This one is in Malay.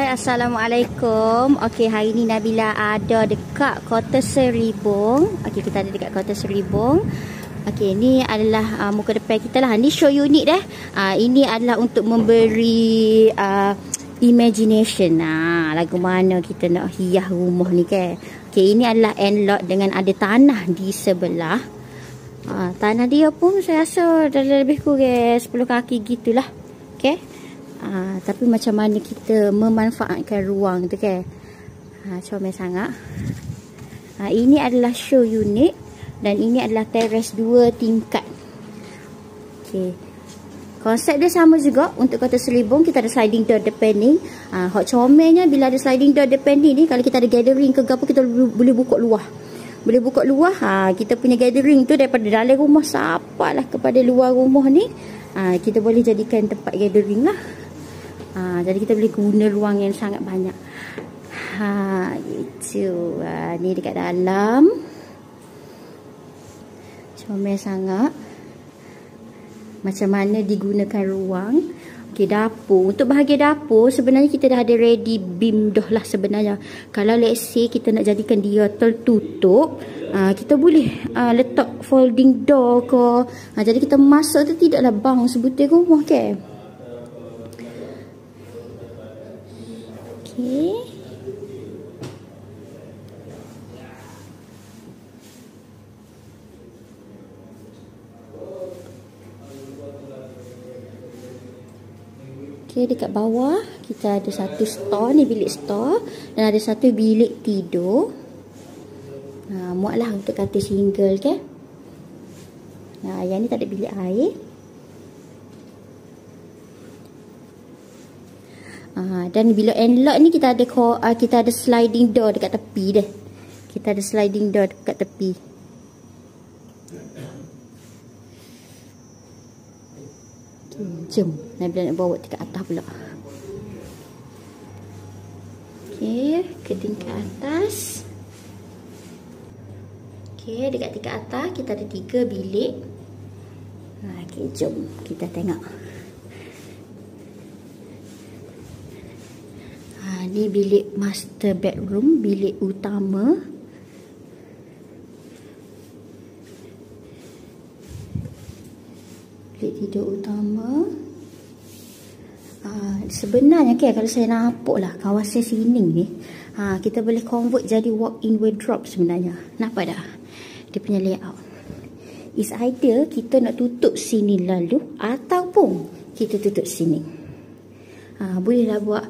Hai, Assalamualaikum. Okey, hari ni Nabila ada dekat Kota Seribong. Okey, kita ada dekat Kota Seribong. Okey, ni adalah muka depan kita lah. Ni show unit dah. Ini adalah untuk memberi imagination. Lagu mana kita nak hias rumah ni ke. Okey, ini adalah end lot dengan ada tanah di sebelah. Tanah dia pun saya rasa dah lebih kurang 10 kaki gitulah. Okey. Tapi macam mana kita memanfaatkan ruang tu kan. Comel sangat. Ini adalah show unit dan ini adalah teres 2 tingkat. Okey. Konsep dia sama juga untuk Kota Seribong. Kita ada sliding door depan ni. Hot comelnya bila ada sliding door depan ni, kalau kita ada gathering ke apa, kita boleh buka luar. Boleh buka luar. Kita punya gathering tu daripada dalam rumah sampailah kepada luar rumah ni. Kita boleh jadikan tempat gathering lah. Jadi kita boleh guna ruang yang sangat banyak. Gitu. Ni dekat dalam. Comel sangat. Macam mana digunakan ruang. Okey, dapur. Untuk bahagian dapur sebenarnya kita dah ada ready beam dah lah sebenarnya. Kalau let's say kita nak jadikan dia tertutup, kita boleh letak folding door ke. Jadi kita masuk tu tidaklah bang sebutir rumah ke. Okey. Okey, dekat bawah kita ada satu store ni, bilik store, dan ada satu bilik tidur. Muatlah untuk katil single ke. Yang ni tak ada bilik air. Dan bila end lot ni kita ada sliding door dekat tepi deh. Kita ada sliding door dekat tepi. Jom Nabila nak bawa dekat atas pula. Okey, ke tingkat atas. Okey, dekat tingkat atas kita ada 3 bilik. Okey, jom kita tengok. Ni bilik master bedroom, bilik utama. Bilik tidur utama. Sebenarnya kalau saya nampak lah kawasan sini ni, kita boleh convert jadi walk-in wardrobe sebenarnya. Nampak dah dia punya layout. Is either kita nak tutup sini lalu ataupun kita tutup sini. Bolehlah buat